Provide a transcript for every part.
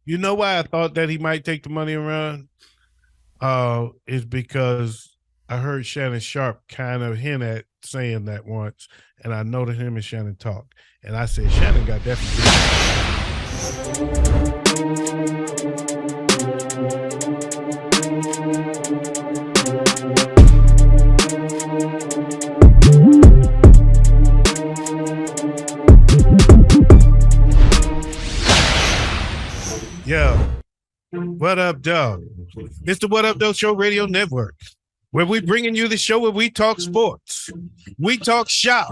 You know why I thought that he might take the money and run? Is because I heard Shannon Sharp kind of hint at saying that once, and I know that him and Shannon talk, and I said Shannon got definitely. Yeah, what up, dog? It's the What Up, Though Show Radio Network, where we bringing you the show where we talk sports, we talk shop,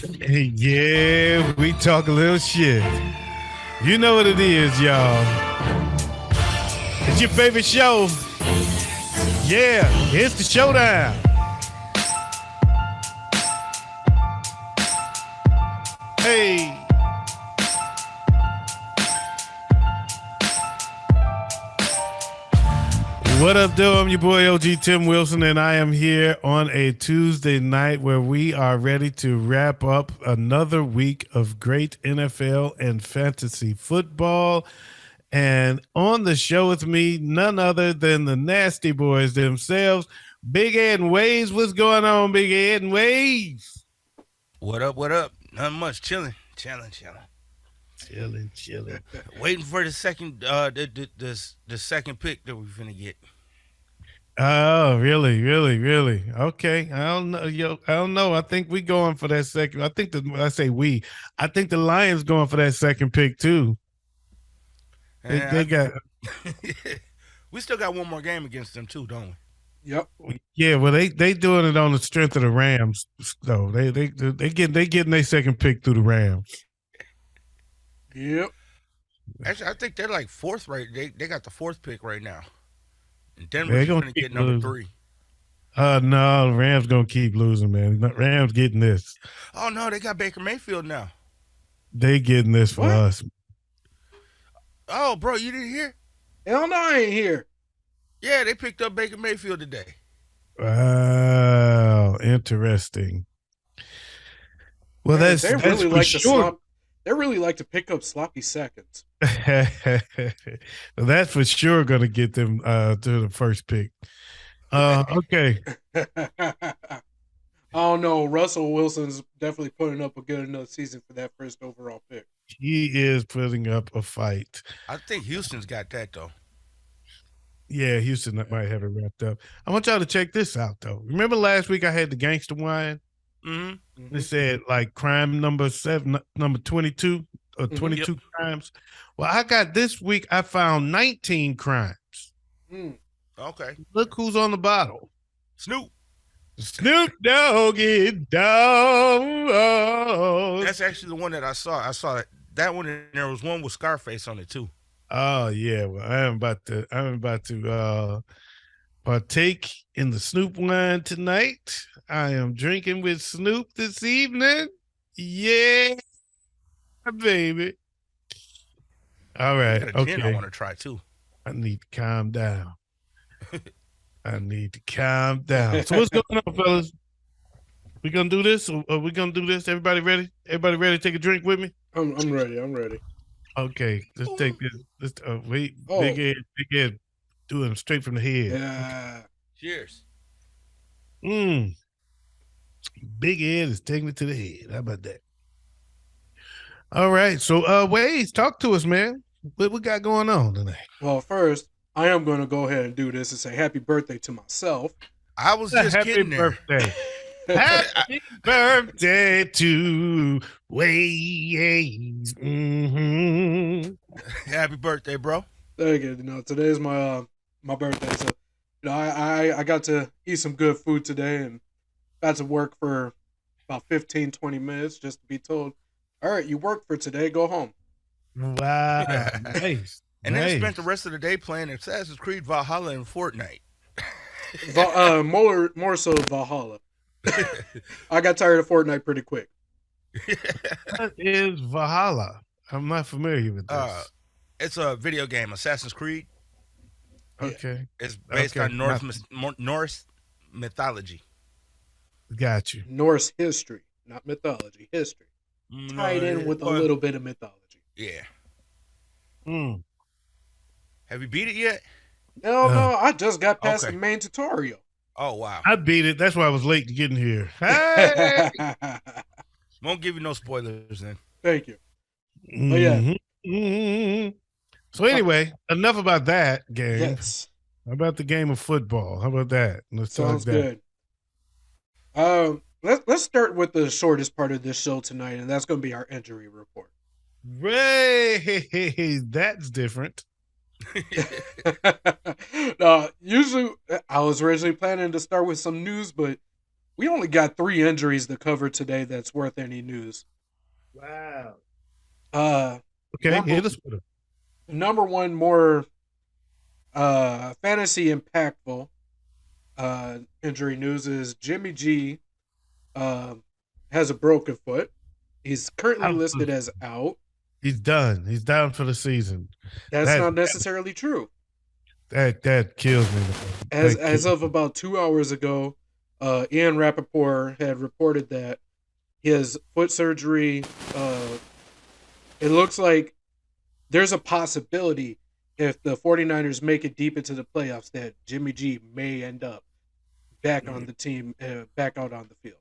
and yeah, we talk a little shit. You know what it is, y'all. It's your favorite show. Yeah, it's the Showdown. Hey. What up, though? I'm your boy OG Tim Wilson, and I am here on a Tuesday night where we are ready to wrap up another week of great NFL and fantasy football. And on the show with me, none other than the Nasty Boys themselves, Big Ed and Wayz. What's going on, Big Ed and Wayz? What up? What up? Not much. Chilling. Chilling. Waiting for the second, the second pick that we're finna get. Oh, really? Okay. I don't know. I don't know. I think we going for that second. I think I say we. I think the Lions going for that second pick too. They And got we still got one more game against them too, don't we? Yep. yeah. Well, they doing it on the strength of the Rams. So they getting their second pick through the Rams. Yep. Actually, I think they're like fourth right. They got the fourth pick right now. And Denver's They're gonna finna keep get number losing. 3. No, the Rams gonna keep losing, man. Rams getting this. Oh no, they got Baker Mayfield now. They getting this for What? us. Oh, bro, you didn't hear? Hell no, I ain't here. Yeah, they picked up Baker Mayfield today. Wow, interesting. Well, Man, that's they really for like to sure. slop. They really like to pick up sloppy seconds. Well, that's for sure going to get them to the first pick. Okay. Oh no, Russell Wilson's definitely putting up a good enough season for that first overall pick. He is putting up a fight. I think Houston's got that though. Yeah, Houston might have it wrapped up. I want y'all to check this out, though. Remember last week I had the gangster wine? Mm-hmm. It said like crime number 22 or Mhm. 22 Yep. crimes. Well, I got this week, I found 19 crimes. Mm. Okay. Look who's on the bottle. Snoop. Snoop Doggy Dogg. That's actually the one that I saw. I saw that one, and there was one with Scarface on it too. Oh yeah, well I'm about to partake in the Snoop wine tonight. I am drinking with Snoop this evening. Yeah, baby. All I right, got a gin I okay. want to try too. I need to calm down. I need to calm down. So what's going on, fellas? We gonna do this? Or are we gonna do this? Everybody ready? Everybody ready to take a drink with me? I'm ready. I'm ready. Okay, let's take this. Let's wait. Oh. Big Ed, do him straight from the head. Yeah. Cheers. Mm. Big Ed is taking it to the head. How about that? All right. So Wayz, talk to us, man. What we got going on tonight? Well, first, I am going to go ahead and do this and say happy birthday to myself. I was just Happy kidding there. birthday. Happy birthday to Wayz. Happy birthday, bro. Thank you. Today is my birthday, so I got to eat some good food today and got to work for about 15, 20 minutes just to be told, all right, you worked for today, go home. Wow. Nice. And then nice. spent the rest of the day playing Assassin's Creed Valhalla and Fortnite. More so Valhalla. I got tired of Fortnite pretty quick. What is Valhalla? I'm not familiar with this. It's a video game, Assassin's Creed. Okay. It's based Okay. on Norse mythology. Got you. Norse history, not mythology, history. Tied in with a little bit of mythology. Yeah. Mm. Have you beat it yet? Hell no, I just got past Okay. the main tutorial. Oh wow. I beat it. That's why I was late getting here. Hey! Won't give you no spoilers then. Thank you. But yeah. Mhm. So anyway, enough about that game. Yes. How about the game of football? How about that? Let's Sounds talk that. good. Let's start with the shortest part of this show tonight, and that's going to be our injury report. Ray, that's different. Usually, I was originally planning to start with some news, but we only got 3 injuries to cover today that's worth any news. Wow. Uh, Okay, hit us with it. number one, more fantasy impactful injury news is Jimmy G has a broken foot. He's currently listed as out. He's done. He's down for the season. That's not necessarily true. That kills me. As of about 2 hours ago, Ian Rappaport had reported that his foot surgery, it looks like there's a possibility if the 49ers make it deep into the playoffs that Jimmy G may end up back on the team, back out on the field.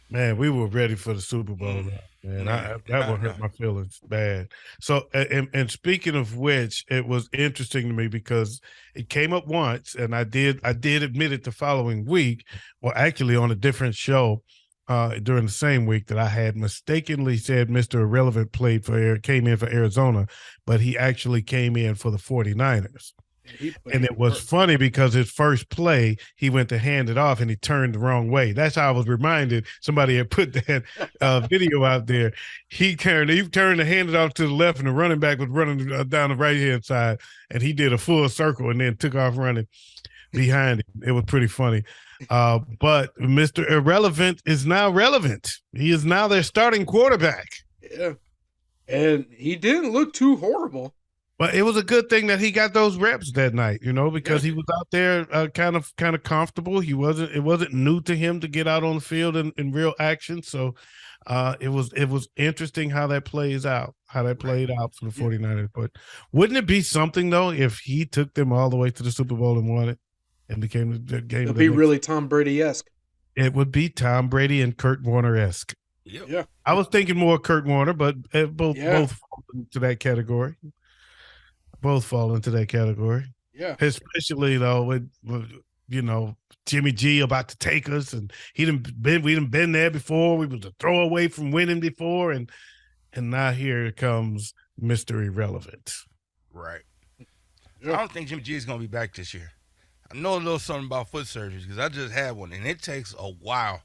Man, we were ready for the Super Bowl, man. That would hurt my feelings bad. So, and speaking of which, it was interesting to me because it came up once, and I did admit it the following week, or actually on a different show during the same week, that I had mistakenly said Mr. Irrelevant came in for Arizona, but he actually came in for the 49ers. And it was funny because his first play, he went to hand it off and he turned the wrong way. That's how I was reminded. Somebody had put that video out there. He turned to hand it off to the left, and the running back was running down the right-hand side, and he did a full circle and then took off running behind him. It was pretty funny. But Mr. Irrelevant is now relevant. He is now their starting quarterback. Yeah. And he didn't look too horrible. But it was a good thing that he got those reps that night, because he was out there kind of comfortable. It wasn't new to him to get out on the field in real action. So it was interesting how that played out for the 49ers. But wouldn't it be something, though, if he took them all the way to the Super Bowl and won it and became the game? It'd be really Tom Brady-esque. It would be Tom Brady and Kurt Warner-esque. Yep. Yeah. I was thinking more Kurt Warner, but both fall into that category. Both fall into that category. Yeah. Especially though with Jimmy G about to take us, and we done been there before. We was a throwaway from winning before, and now here comes Mr. Irrelevant. Right. Yeah. I don't think Jimmy G is gonna be back this year. I know a little something about foot surgeries because I just had one, and it takes a while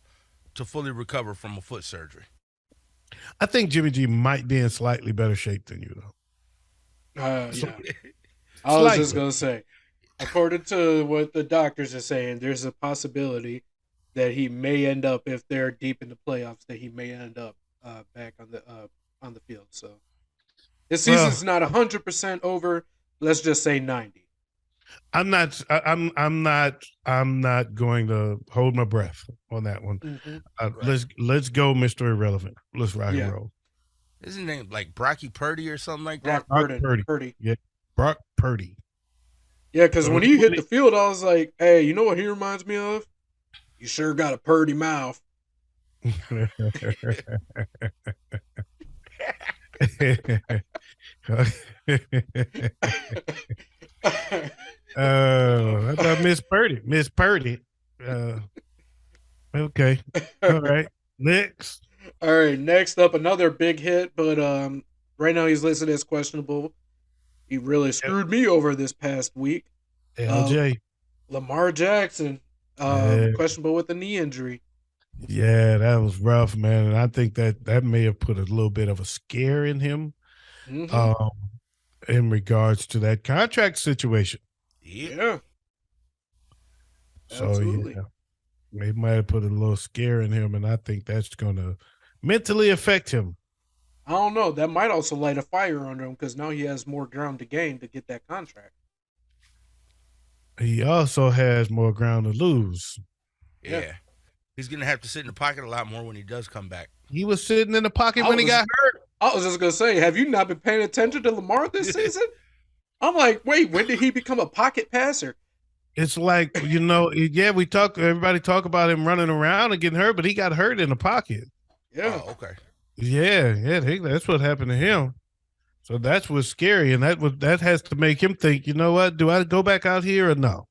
to fully recover from a foot surgery. I think Jimmy G might be in slightly better shape than you, though. Yeah. I was just gonna say, according to what the doctors are saying, there's a possibility that he may end up, if they're deep in the playoffs, that he may end up back on the field. So this season's not 100% over. Let's just say 90. I'm not going to hold my breath on that one. Mm-hmm. Let's go, Mr. Irrelevant. Let's rock and roll. Isn't his name like Brocky Purdy or something like that? Brock Purdy. Yeah, Brock Purdy. Yeah, because when he hit the field, I was like, hey, you know what he reminds me of? You sure got a Purdy mouth. I thought Miss Purdy. Okay. All right. Next. All right. Next up, another big hit, but right now he's listed as questionable. He really screwed me over this past week. LJ. Lamar Jackson, questionable with a knee injury. Yeah, that was rough, man. And I think that may have put a little bit of a scare in him in regards to that contract situation. Yeah. So, yeah, they might have put a little scare in him, and I think that's going to mentally affect him. I don't know. That might also light a fire under him because now he has more ground to gain to get that contract. He also has more ground to lose. Yeah. He's going to have to sit in the pocket a lot more when he does come back. He was sitting in the pocket when he got hurt. I was just going to say, have you not been paying attention to Lamar this season? I'm like, wait, when did he become a pocket passer? It's like, yeah, everybody talk about him running around and getting hurt, but he got hurt in the pocket. Yeah. Oh, okay. Yeah, that's what happened to him. So that's what's scary, and that has to make him think, you know what? Do I go back out here or no?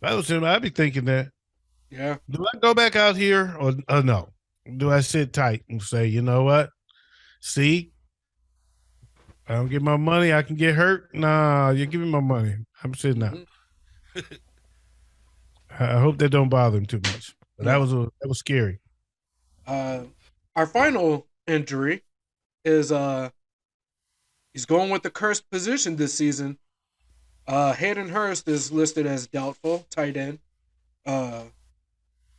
If I was him, I'd be thinking that. Yeah. Do I go back out here or no? Do I sit tight and say, you know what? See, I don't get my money, I can get hurt. Nah, you give me my money. I'm sitting out. I hope that don't bother him too much. But that was scary. Our final injury is he's going with the cursed position this season. Hayden Hurst is listed as doubtful, tight end,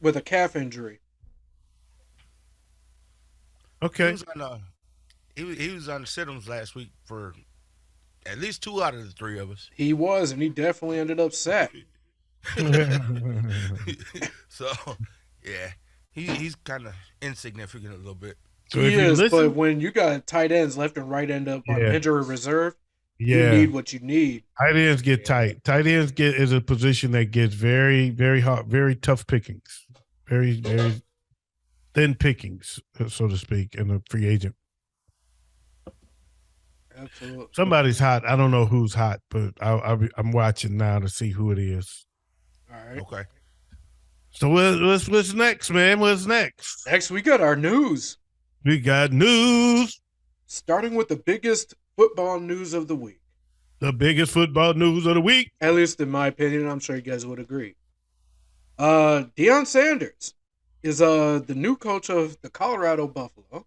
with a calf injury. Okay. He was on the sit-ums last week for at least 2 out of the 3 of us. He was, and he definitely ended up set. So, yeah, he's kind of insignificant a little bit. So he is, but when you got tight ends left and right end up on injury reserve, you need what you need. Tight ends get tight. Tight ends is a position that gets very, very hard, very tough pickings, very, very thin pickings, so to speak, in a free agent. Absolutely. Somebody's hot. I don't know who's hot, but I'm watching now to see who it is. All right. Okay. So what's next, man? What's next? Next, we got our news. We got news. Starting with the biggest football news of the week. The biggest football news of the week. At least in my opinion, I'm sure you guys would agree. Deion Sanders is the new coach of the Colorado Buffalo.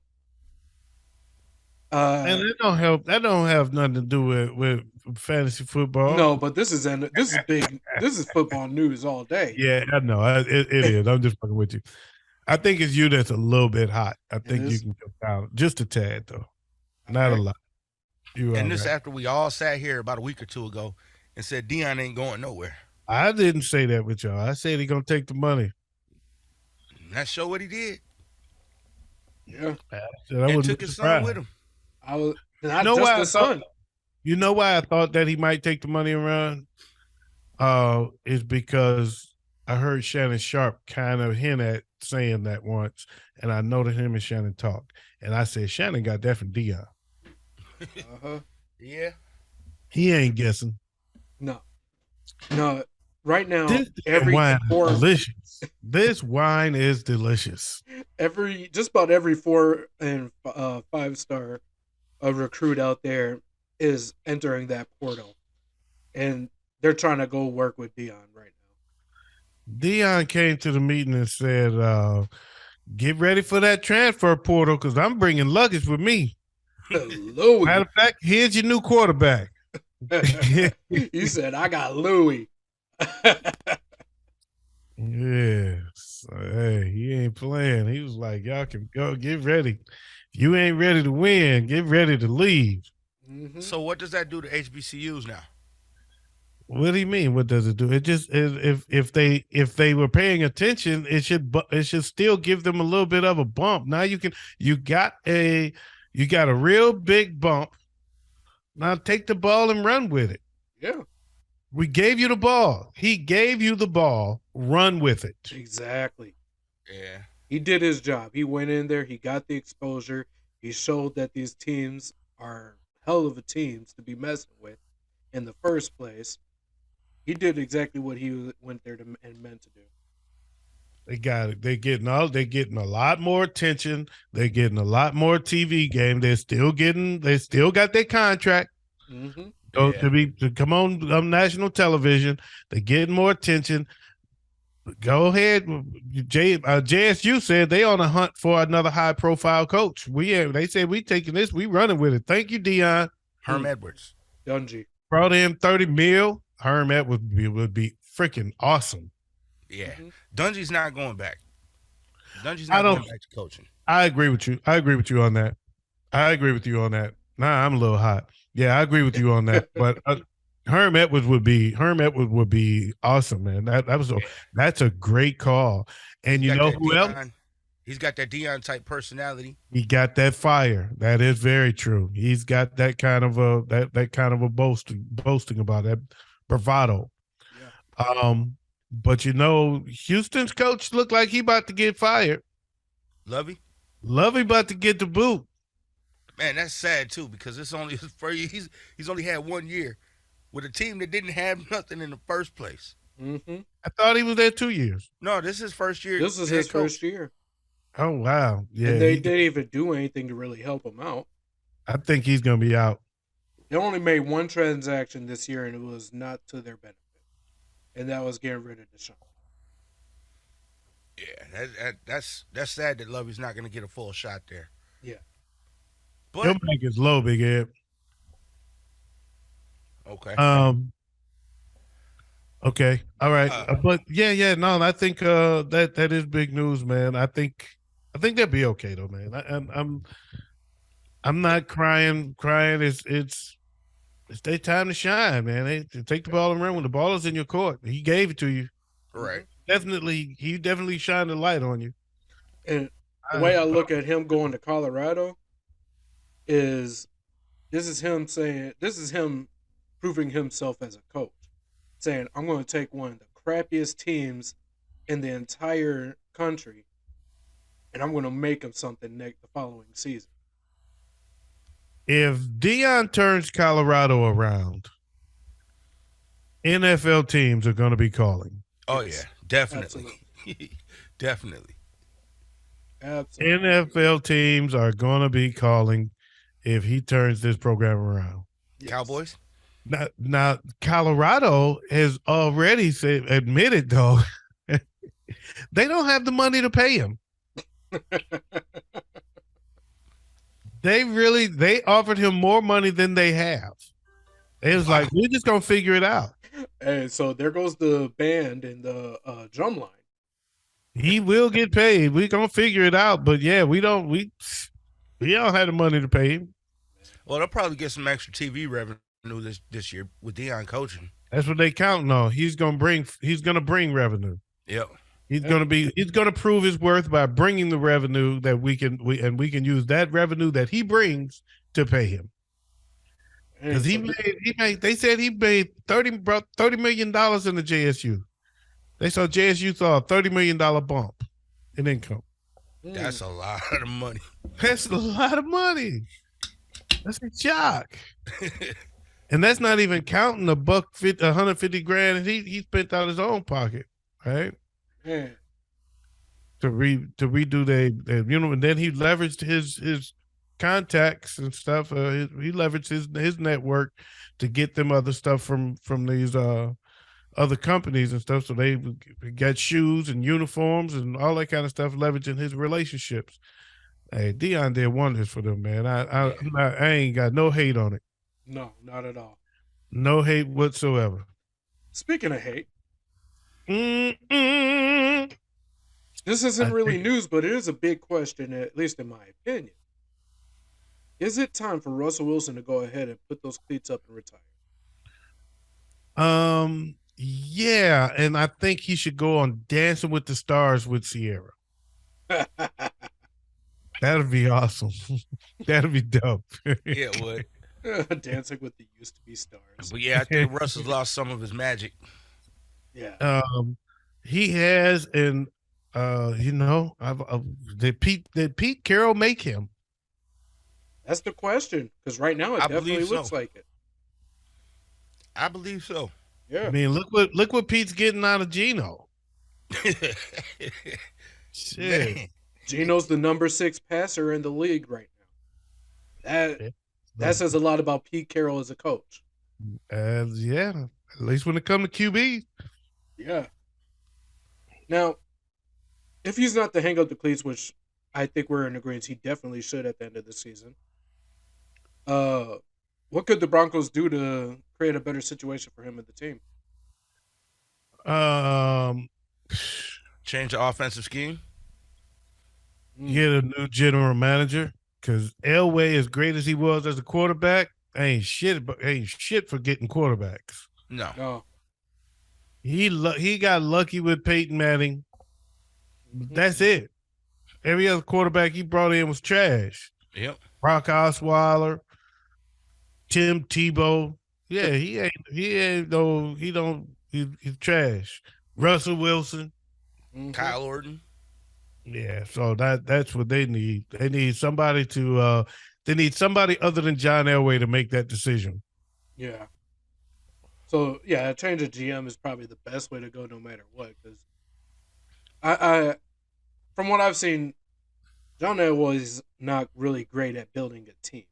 And that don't have nothing to do with fantasy football. No, but this is big. This is football news all day. Yeah, I know. It is. I'm just fucking with you. I think it's you that's a little bit hot. I think you can come down just a tad, though. Not a lot. And this after we all sat here about a week or 2 ago and said Deion ain't going nowhere. I didn't say that with y'all. I said he gonna take the money. And that show what he did. Yeah. And took his son with him. I was not just the son. You know why I thought that he might take the money around? Is because I heard Shannon Sharp kind of hint at saying that once, and I know that him and Shannon talked, and I said Shannon got that from Deion. Yeah. He ain't guessing. No. Right now, This wine is delicious. This wine is delicious. Just about every 4 and 5-star recruit out there is entering that portal, and they're trying to go work with Deion right now. Deion came to the meeting and said, "Get ready for that transfer portal because I'm bringing luggage with me." Louis. Matter of fact, here's your new quarterback. He said, "I got Louis." Yes. Hey, he ain't playing. He was like, y'all can go get ready. If you ain't ready to win, get ready to leave. Mm-hmm. So what does that do to HBCUs now? What do you mean? What does it do? It just if they were paying attention, it should still give them a little bit of a bump. Now you got a real big bump. Now take the ball and run with it. Yeah. We gave you the ball. He gave you the ball. Run with it. Exactly. Yeah. He did his job. He went in there. He got the exposure. He showed that these teams are hell of a teams to be messing with in the first place. He did exactly what he went there and meant to do. They got it. They're getting a lot more attention. They're getting a lot more TV game. They still got their contract. Mm-hmm. So to come on national television, they're getting more attention. Go ahead. JSU said they on a hunt for another high profile coach. They said we taking this, we running with it. Thank you, Deion. Herm Edwards. Dungy. Brought in $30 million. Herm Edwards would be freaking awesome. Yeah. Mm-hmm. Dungy's not going back. Dungy's not going back to coaching. I agree with you. I agree with you on that. Nah, I'm a little hot. Yeah, I agree with you on that. But Herm Edwards would be awesome, man. That's a great call. And you know who else? He's got that Dion type personality. He got that fire. That is very true. He's got that kind of a that kind of a boasting about that bravado. Yeah. But Houston's coach looked like he about to get fired. Lovey? Lovey about to get the boot. Man, that's sad too because it's only his first year. He's only had 1 year with a team that didn't have nothing in the first place. Mm-hmm. I thought he was there 2 years. No, this is his first year. This is his first year. Oh wow. Yeah. And they didn't even do anything to really help him out. I think he's gonna be out. They only made one transaction this year, and it was not to their benefit. And that was getting rid of Deshaun. Yeah, that's sad that Lovey's not going to get a full shot there. Yeah. But Your mic is low, Big Ed. okay. Okay. All right. But no, I think that is big news, man. I think they'll be okay though, man. I'm not crying. It's their time to shine, man. They take the ball around when the ball is in your court. He gave it to you. Right. He definitely shined a light on you. And the way I look at him going to Colorado is this is him proving himself as a coach. Saying, I'm going to take one of the crappiest teams in the entire country and I'm going to make them something the following season. If Dion turns Colorado around, NFL teams are going to be calling. Oh, yeah, definitely. Definitely. Absolutely. NFL teams are going to be calling if he turns this program around. Yes. Cowboys? Now, Colorado has already admitted, though, they don't have the money to pay him. They offered him more money than they have. It was like, we're just going to figure it out. Hey, so there goes the band and the drum line. He will get paid. We're going to figure it out. But, yeah, we don't have the money to pay him. Well, they'll probably get some extra TV revenue this year with Dion coaching. That's what they counting on. He's gonna bring revenue. Yep. He's gonna prove his worth by bringing the revenue that we can use that revenue that he brings to pay him. Because they said he made $30 million in the JSU. They saw JSU saw a $30 million bump in income. That's a lot of money. That's a lot of money. That's a shock. And that's not even counting the $150,000 he spent out of his own pocket, right? Yeah. To redo and then he leveraged his contacts and stuff. He leveraged his network to get them other stuff from these other companies and stuff. So they got shoes and uniforms and all that kind of stuff, leveraging his relationships. Hey, Dion did wonders for them, man. I ain't got no hate on it. No, not at all. No hate whatsoever. Speaking of hate, Mm-mm. this isn't really news, but it is a big question, at least in my opinion. Is it time for Russell Wilson to go ahead and put those cleats up and retire? Yeah, and I think he should go on Dancing with the Stars with Sierra. That'd be awesome. That'd be dope. Yeah, it would. Dancing with the used to be stars. But yeah, I think Russell's lost some of his magic. Yeah. He has, and did Pete Carroll make him? That's the question, because right now it definitely looks like it. I believe so. Yeah. I mean, look what Pete's getting out of Geno. Shit. Man. Geno's the number 6 passer in the league right now. That says a lot about Pete Carroll as a coach. Yeah, at least when it comes to QB. Yeah. Now, if he's not to hang up the cleats, which I think we're in agreement he definitely should at the end of the season, what could the Broncos do to create a better situation for him and the team? Change the offensive scheme. Get a new general manager, because Elway, as great as he was as a quarterback, ain't shit for getting quarterbacks. No. He got lucky with Peyton Manning. That's it. Every other quarterback he brought in was trash. Yep. Brock Osweiler, Tim Tebow. Yeah, he's trash. Russell Wilson. Mhm. Kyle Orton. Yeah, so that's what they need. They need somebody other than John Elway to make that decision. Yeah. So yeah, a change of GM is probably the best way to go, no matter what. Because I from what I've seen, John Elway's not really great at building a team.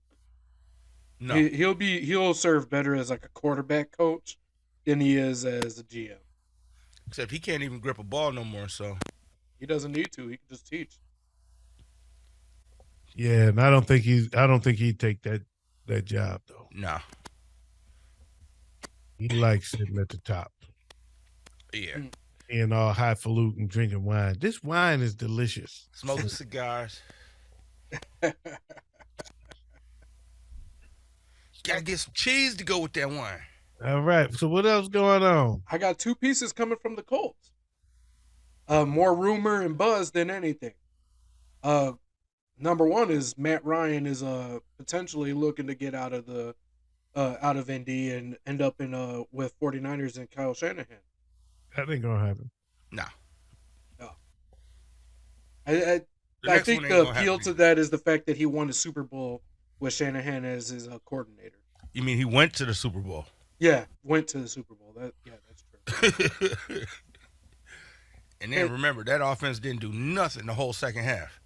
No. He'll serve better as like a quarterback coach than he is as a GM. Except he can't even grip a ball no more. So He doesn't need to. He can just teach. Yeah, and I don't think he'd take that job though. no. He likes sitting at the top Yeah. and all highfalutin drinking wine. This wine is delicious. Smoking cigars. Gotta get some cheese to go with that wine. All right. So what else going on? I got two pieces coming from the Colts. More rumor and buzz than anything. Number one is Matt Ryan is potentially looking to get out of Indy and end up in with 49ers and Kyle Shanahan. That ain't gonna happen. No. I think the appeal to that is the fact that he won a Super Bowl with Shanahan as his coordinator. You mean he went to the Super Bowl? Yeah, went to the Super Bowl. That's true. And then remember, that offense didn't do nothing the whole second half.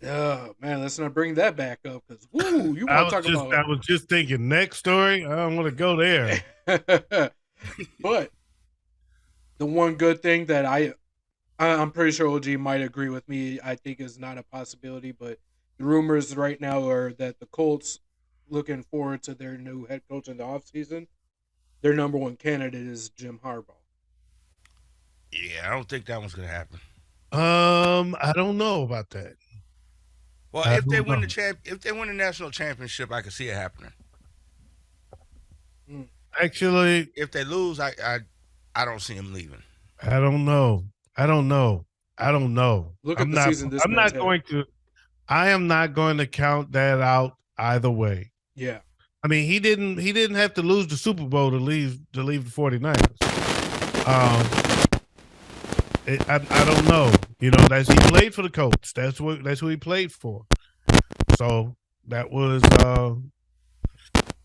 Oh man, let's not bring that back up because you want to talk about. I was just thinking next story. I don't want to go there. But the one good thing that I'm pretty sure OG might agree with me, I think is not a possibility, but the rumors right now are that the Colts looking forward to their new head coach in the offseason. Their number one candidate is Jim Harbaugh. Yeah, I don't think that one's gonna happen. I don't know about that. Well, if they win the national championship, I can see it happening. Actually, if they lose, I don't see him leaving. I don't know. Look at the season this man's had. I am not going to count that out either way. Yeah. I mean, he didn't have to lose the Super Bowl to leave the 49ers. I don't know. You know, he played for the Colts. That's who he played for. So that was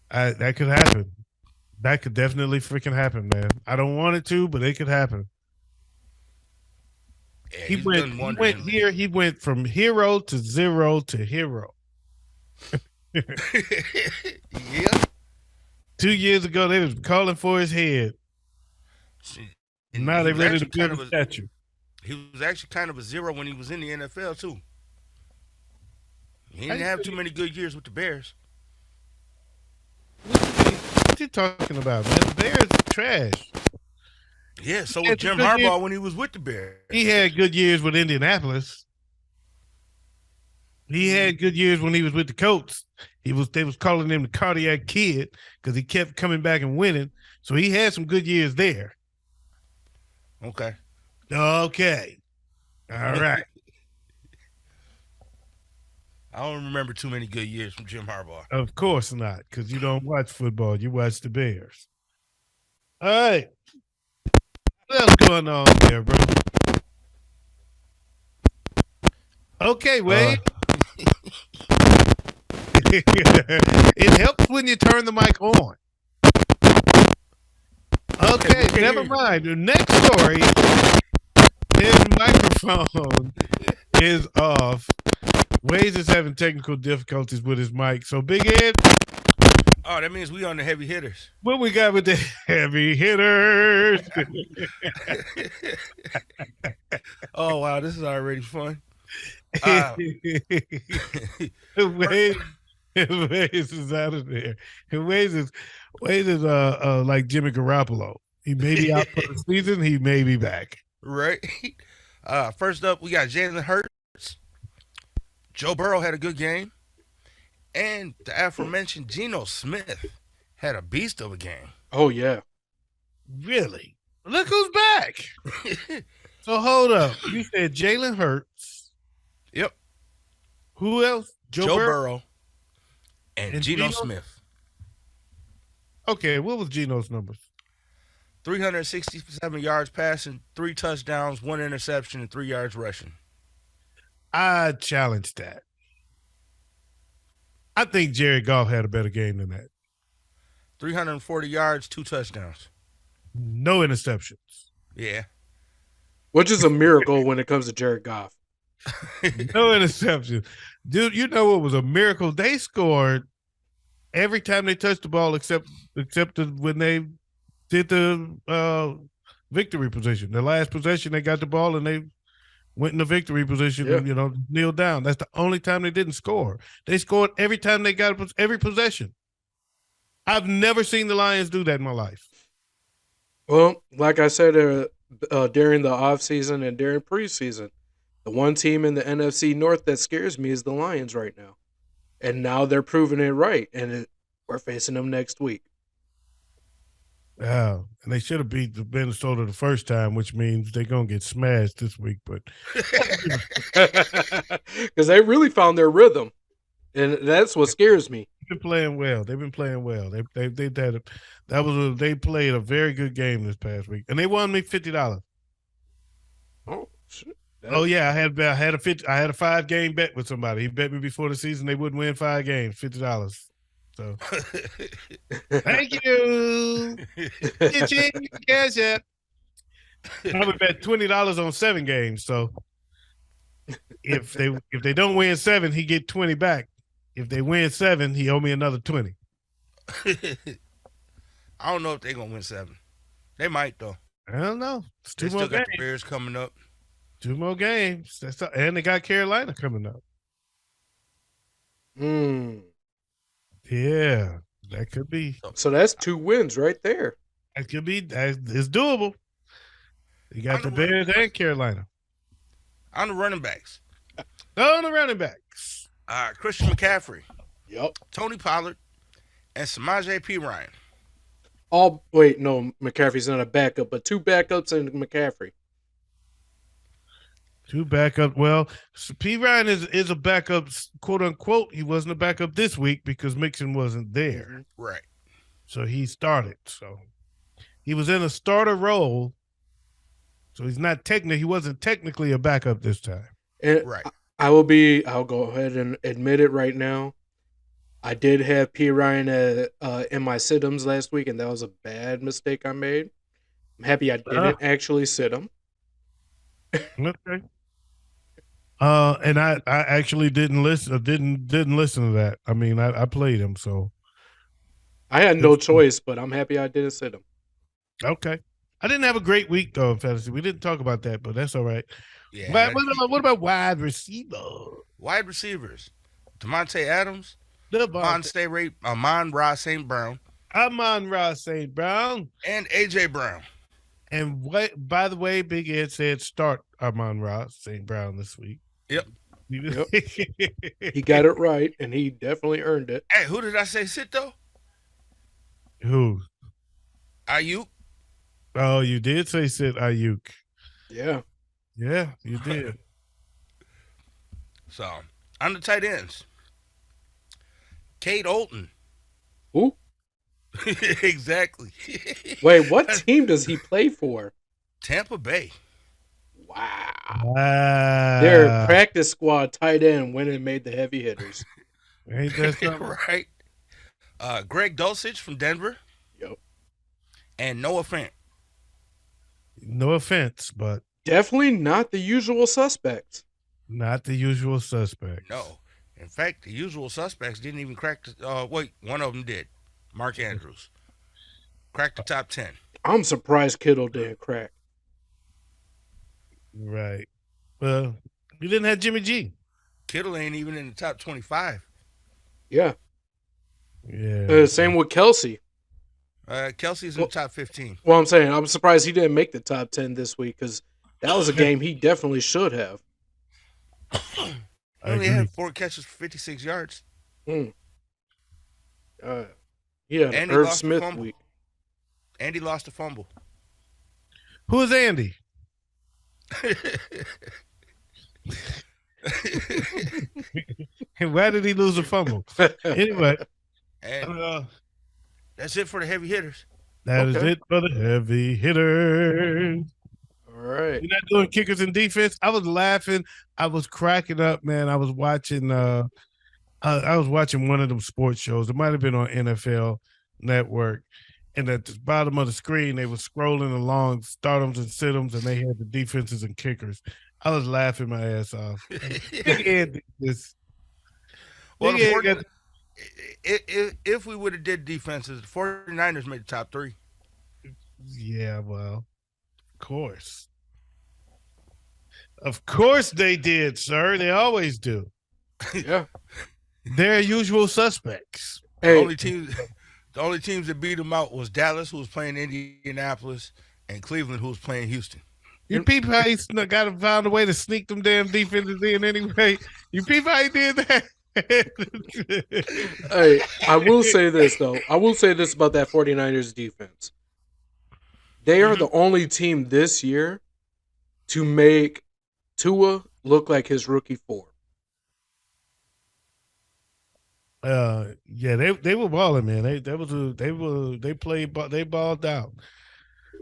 that could happen. That could definitely freaking happen, man. I don't want it to, but it could happen. Yeah, he went from hero to zero to hero. Yeah. 2 years ago, they was calling for his head. And now they're ready to build a statue. He was actually kind of a zero when he was in the NFL, too. He didn't have too many good years with the Bears. What you talking about, man? The Bears are trash. Yeah, so was Jim Harbaugh when he was with the Bears. He had good years with Indianapolis. He had good years when he was with the Colts. They was calling him the cardiac kid because he kept coming back and winning. So he had some good years there. Okay. All right. I don't remember too many good years from Jim Harbaugh. Of course not, because you don't watch football. You watch the Bears. All right. What else going on there, bro? Okay, Wayne. It helps when you turn the mic on. Okay, never mind. The next story, his microphone is off. Wayz is having technical difficulties with his mic. So, Big Ed. Oh, that means we on the heavy hitters. What we got with the heavy hitters? Oh, wow. This is already fun. Wayz is out of there. Wayz is like Jimmy Garoppolo. He may be out for the season. He may be back. Right. First up, we got Jalen Hurts. Joe Burrow had a good game. And the aforementioned Geno Smith had a beast of a game. Oh, yeah. Really? Look who's back. So hold up. You said Jalen Hurts. Yep. Who else? Joe Burrow and Geno Geno? Smith. Okay, what was Geno's numbers? 367 yards passing, 3 touchdowns, 1 interception, and 3 yards rushing. I challenge that. I think Jared Goff had a better game than that. 340 yards, 2 touchdowns. No interceptions. Yeah. Which is a miracle when it comes to Jared Goff. No interceptions. Dude, you know what was a miracle? They scored every time they touched the ball except when they did the victory position. The last possession, they got the ball and they went in the victory position and, kneeled down. That's the only time they didn't score. They scored every time they got every possession. I've never seen the Lions do that in my life. Well, like I said during the offseason and during preseason, the one team in the NFC North that scares me is the Lions right now. And now they're proving it right, and we're facing them next week. Yeah, and they should have beat the Minnesota the first time, which means they're going to get smashed this week. But because they really found their rhythm, and that's what scares me. They've been playing well. They played a very good game this past week, and they won me $50. Oh, shit. Oh yeah, I had a 5-game bet with somebody. He bet me before the season they wouldn't win 5 games, $50. So thank you. Cash app. I would bet $20 on 7 games. So if they don't win 7, he get 20 back. If they win 7, he owe me another 20. I don't know if they're gonna win 7. They might though. I don't know. It's 2 They more still got games. the Bears coming up. 2 more games. And they got Carolina coming up. Yeah, that could be. So that's 2 wins right there. That could be. It's doable. You got the Bears and Carolina. On the running backs. On the running backs. Christian McCaffrey. Yep. Tony Pollard and Samaje P. Ryan. McCaffrey's not a backup, but 2 backups and McCaffrey. 2 backup. Well, P. Ryan is a backup, quote unquote. He wasn't a backup this week because Mixon wasn't there. Right. So he started. So he was in a starter role. So he wasn't technically a backup this time. And right. I'll go ahead and admit it right now. I did have P. Ryan in my sit-ems last week, and that was a bad mistake I made. I'm happy I didn't actually sit him. Okay. And I actually didn't listen to that. I mean, I played him, so I had no choice, but I'm happy I didn't sit him. Okay. I didn't have a great week though in fantasy. We didn't talk about that, but that's all right. Yeah. But what about wide receiver? Wide receivers. Devontae Adams, Devontae. Amon-Ra St. Brown. Amon-Ra St. Brown. And A.J. Brown. And by the way, Big Ed said start Amon-Ra St. Brown this week. Yep. He got it right, and he definitely earned it. Hey, who did I say sit though? Who? Ayuk. Oh, you did say sit Ayuk. Yeah. Yeah, you did. So, on the tight ends. Kate Olton. Who? Exactly. Wait, what team does he play for? Tampa Bay. Wow. Their practice squad tight end went and made the heavy hitters. Ain't that something? Right. Greg Dulcich from Denver. Yep. And Noah Fant. No offense, but definitely not the usual suspects. Not the usual suspects. No. In fact, the usual suspects didn't even crack the one of them did. Mark Andrews. Cracked the top 10. I'm surprised Kittle didn't crack. Right. Well, you didn't have Jimmy G. Kittle ain't even in the top 25. Yeah. Yeah. Same with Kelsey. Kelsey's in the top 15. Well, I'm saying I'm surprised he didn't make the top 10 this week because that was a game he definitely should have. He only had 4 catches for 56 yards. Yeah, an Irv Smith week. Andy lost a fumble. Who is Andy? And why did he lose a fumble? Anyway, And uh, that's it for the heavy hitters. that is Okay. it for the heavy hitters. All right. You're not doing kickers and defense. I was laughing. I was cracking up, man. I was watching. I was watching one of them sports shows. It might have been on NFL Network, and at the bottom of the screen, they were scrolling along startums and situms, and they had the defenses and kickers. I was laughing my ass off. Big Ed did this. Well, Big the Ed 40, got if we would have did defenses, the 49ers made the top 3. yeah, well, of course. Of course they did, sir. They always do. Yeah. They're usual suspects. The Hey, only teams that beat them out was Dallas, who was playing Indianapolis, and Cleveland, who was playing Houston. You peep how he got to find a way to sneak them damn defenses in anyway. You peep how he did that. hey, I will say this though. I will say this about that 49ers defense. They are the only team this year to make Tua look like his rookie form. Yeah, they were balling, man. They balled out.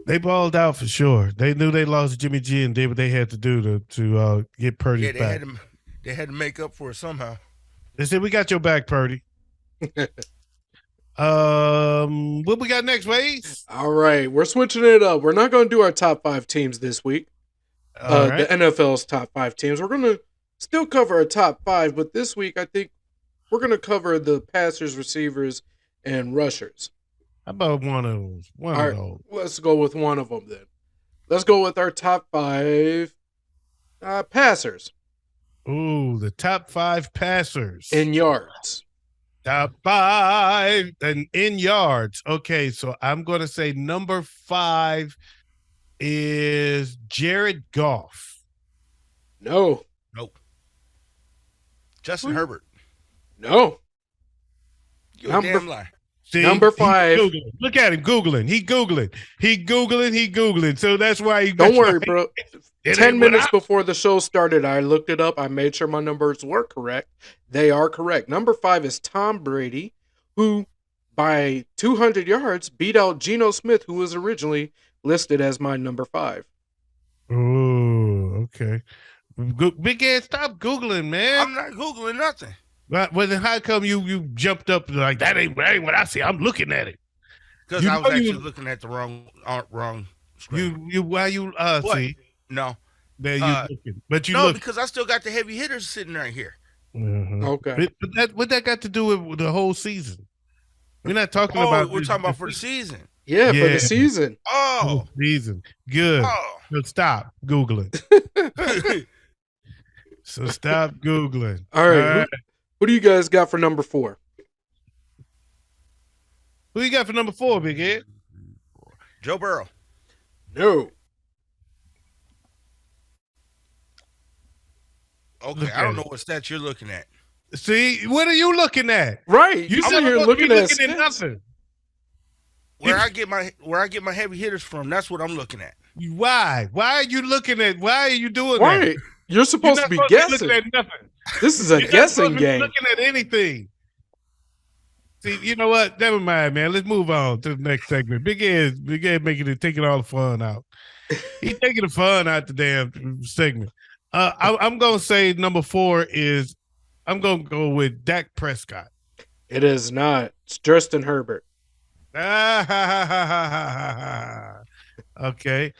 They balled out for sure. They knew they lost Jimmy G and did what they had to do to get Purdy Yeah, back. they had to make up for it somehow. They said, "We got your back, Purdy." What we got next, Wayz? All right, we're switching it up. We're not going to do our top 5 teams this week. All right. The NFL's top 5 teams. We're going to still cover our top 5, but this week I think we're going to cover the passers, receivers, and rushers. How about one of those? One All of right, those. let's go with one of them then. Let's go with our top 5 passers Ooh, the top 5 passers. in yards. Top 5 and in yards. Okay, so I'm going to say number 5 is Jared Goff. No, Nope. Justin Herbert. no. You Number- a damn lie. See, Number he's 5. Googling. Look at him Googling. He Googling. So that's why he Don't worry, bro. It 10 ain't what minutes before the show started, I looked it up. I made sure my numbers were correct. They are correct. Number 5 is Tom Brady, who by 200 yards beat out Geno Smith, who was originally listed as my number 5. Oh, okay. Big Ed, stop Googling, man. I'm not Googling nothing. Well, then how come you jumped up like that ain't what I see? I'm looking at it. Because You I was know actually you- looking at the wrong screen. You why you What? see No. there you looking. But you No, look because I still got the heavy hitters sitting right here. Okay. But what that got to do with the whole season? We're not talking Oh, about we're talking about for the season. Yeah, for Yeah. the season. Oh. season. Good. Oh. So stop Googling. So stop Googling. All right. Who do you guys got for number 4? Who you got for number 4, Big Ed? Joe Burrow. No. Okay, Look I don't at know it. what stats you're looking at. See, what are you looking at? Right. You You said sit here you looking at looking at stats. nothing. Where I get my heavy hitters from, that's what I'm looking at. Why? Why are you looking at? Why are you doing that? Right. You're supposed to be You're not guessing. looking at nothing. This is a You're not guessing supposed to be game. Looking at anything. See, you know what? Never mind, man. Let's move on to the next segment. Big Ed taking all the fun out. He's taking the fun out the damn segment. I'm gonna say number 4 is I'm gonna go with Dak Prescott. It is not. It's Justin Herbert. Okay.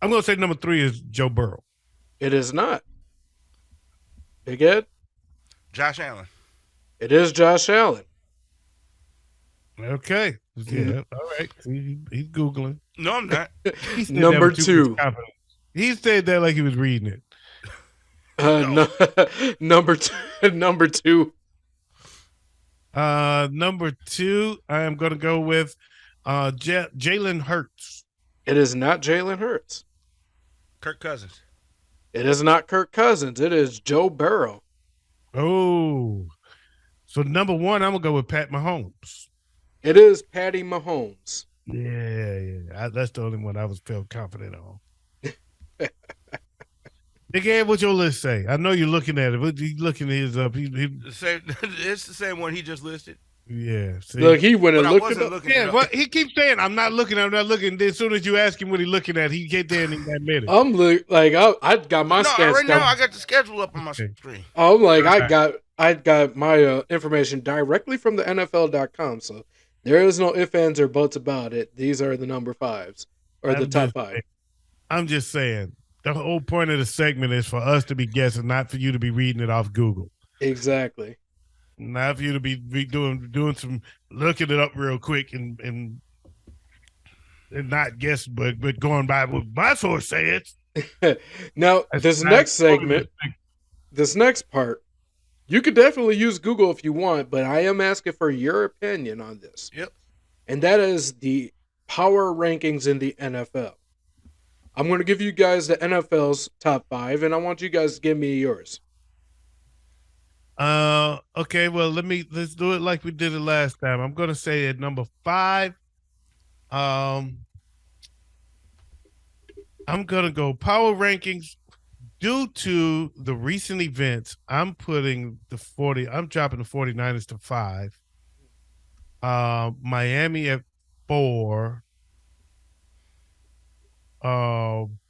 I'm gonna say number 3 is Joe Burrow. It is not. Big Ed? Josh Allen. It is Josh Allen. Okay. Yeah. All right. He's Googling. No, I'm not. He said Number that with too 2. much confidence. He said that like he was reading it. Number 2. Number 2. Number 2, I am gonna go with Jalen Hurts. It is not Jalen Hurts. Kirk Cousins. It is not Kirk Cousins. It is Joe Burrow. Oh. So number 1, I'm gonna go with Pat Mahomes. It is Patty Mahomes. Yeah. That's the only one I felt confident on. Nigga, what your list say? I know you're looking at it. What you looking his up? It's the same one he just listed. Yeah. See? Look, he went But and I looked it wasn't up. looking Yeah, it up. well, he keeps saying, I'm not looking. As soon as you ask him what he's looking at, he get there in that minute. I'm like, I got my No, stats right now down. I got the schedule up on my Okay. screen. I'm like, Okay. I got my information directly from the NFL.com. So there is no ifs, ands, or buts about it. These are the number fives or the top five. I'm just saying, the whole point of the segment is for us to be guessing, not for you to be reading it off Google. Exactly. Not for you to be doing some looking it up real quick and not guess, but going by what my source says. Now, this next segment, this next part, you could definitely use Google if you want, but I am asking for your opinion on this. Yep. And that is the power rankings in the NFL. I'm going to give you guys the NFL's top 5, and I want you guys to give me yours. Okay, well let's do it like we did it last time. I'm gonna say at number 5, I'm gonna go power rankings due to the recent events. I'm dropping the 49ers to 5. Miami at 4.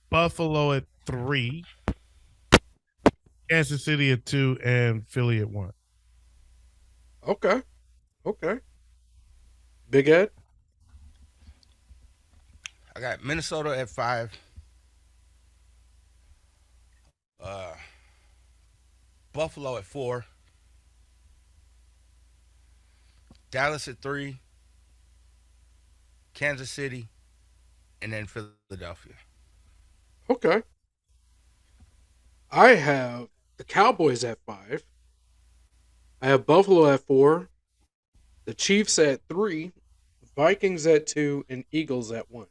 Buffalo at 3. Kansas City at 2 and Philly at 1. Okay. Big Ed? I got Minnesota at 5. Buffalo at 4. Dallas at 3. Kansas City, and then Philadelphia. Okay. I have the Cowboys at 5. I have Buffalo at 4. The Chiefs at 3. Vikings at 2. And Eagles at 1.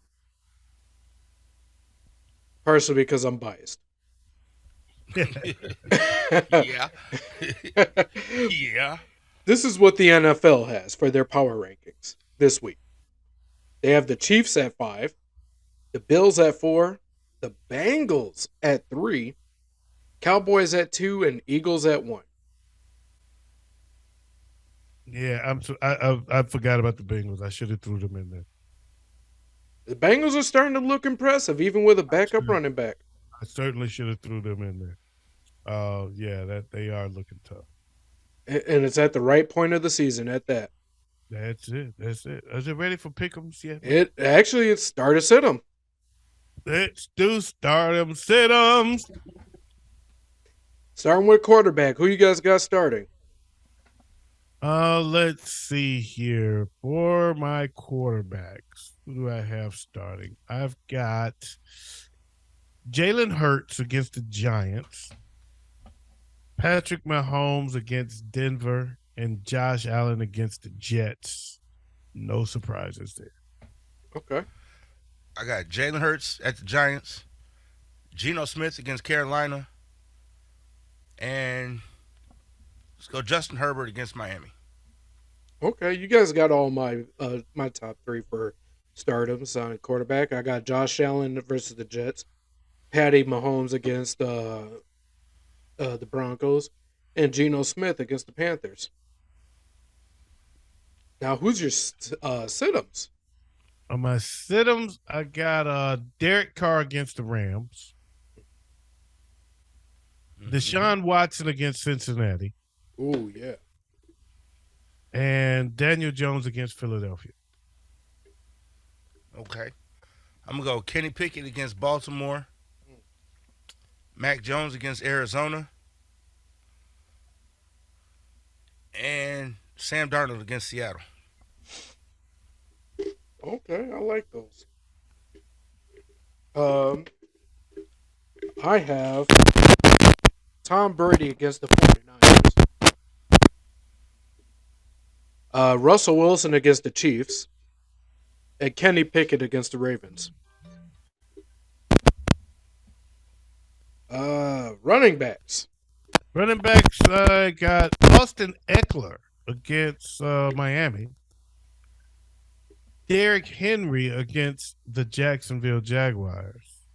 Partially because I'm biased. Yeah. Yeah. This is what the NFL has for their power rankings this week. They have the Chiefs at 5. The Bills at 4. The Bengals at 3. Cowboys at 2 and Eagles at 1. Yeah, I forgot about the Bengals. I should have threw them in there. The Bengals are starting to look impressive, even with a backup running back. I certainly should have threw them in there. Yeah, that they are looking tough. And it's at the right point of the season at that. That's it. Is it ready for pick'ems yet? It's start to sit them. Let's do start 'em, sit 'ems. Starting with quarterback. Who you guys got starting? Let's see here. For my quarterbacks, who do I have starting? I've got Jalen Hurts against the Giants, Patrick Mahomes against Denver, and Josh Allen against the Jets. No surprises there. Okay. I got Jalen Hurts at the Giants, Geno Smith against Carolina, and let's go Justin Herbert against Miami. Okay, you guys got all my my top 3 for stardoms on quarterback. I got Josh Allen versus the Jets, Patty Mahomes against the Broncos, and Geno Smith against the Panthers. Now, who's your sit-ems? On my sit-ems, I got Derek Carr against the Rams, Deshaun Watson against Cincinnati, Oh yeah. and Daniel Jones against Philadelphia. Okay. I'm going to go Kenny Pickett against Baltimore, Mac Jones against Arizona, and Sam Darnold against Seattle. Okay, I like those. I have Tom Brady against the 49ers. Russell Wilson against the Chiefs. And Kenny Pickett against the Ravens. Running backs. Running backs, I got Austin Eckler against Miami, Derrick Henry against the Jacksonville Jaguars,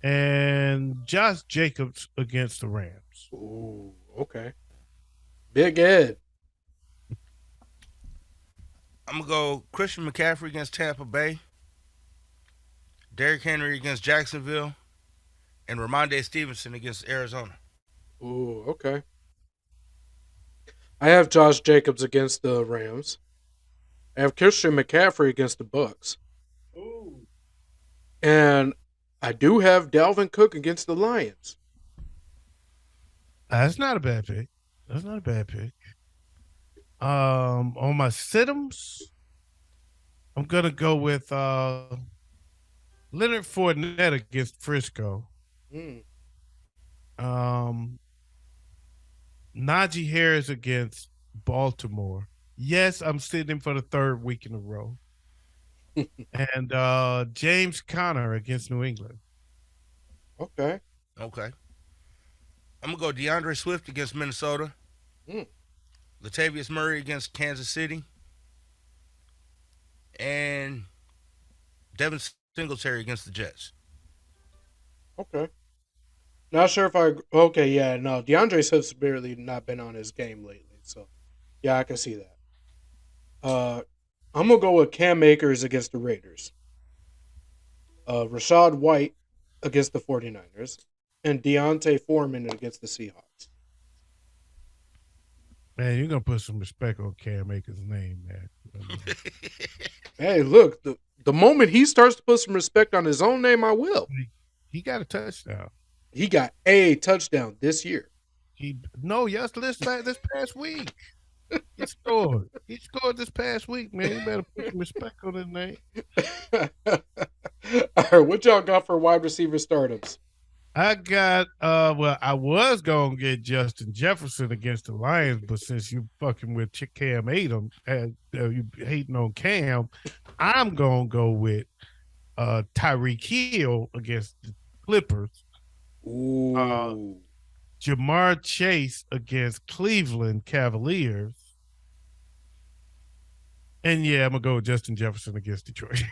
and Josh Jacobs against the Rams. Ooh, okay. Big Ed. I'm gonna go Christian McCaffrey against Tampa Bay, Derrick Henry against Jacksonville, and Ramondre Stevenson against Arizona. Ooh, okay. I have Josh Jacobs against the Rams. I have Christian McCaffrey against the Bucks. Ooh. And I do have Dalvin Cook against the Lions. That's not a bad pick. That's not a bad pick. On my situms, I'm gonna go with Leonard Fournette against Frisco. Mm, Um, Najee Harris against Baltimore. Yes, I'm sitting him for the third week in a row. And James Conner against New England. okay. Okay. I'm gonna go DeAndre Swift against Minnesota, Mm, Latavius Murray against Kansas City, and Devin Singletary against the Jets. okay. Not sure if I. Okay, yeah, no. DeAndre Swift's barely not been on his game lately. So, yeah, I can see that. I'm going to go with Cam Akers against the Raiders. Rashad White against the 49ers. And Deontay Foreman against the Seahawks. Man, you're gonna put some respect on Cam Akers' name, man. Hey, look, the moment he starts to put some respect on his own name, I will. He got a touchdown. He got a touchdown this year. Yes, this past week. He scored. He scored this past week, man. You better put some respect on his name. All right, what y'all got for wide receiver startups? I got I was gonna get Justin Jefferson against the Lions, but since you fucking with Cam Adam and you hating on Cam, I'm gonna go with Tyreek Hill against the Clippers. Ooh. Jamar Chase against Cleveland Cavaliers. And yeah, I'm gonna go with Justin Jefferson against Detroit.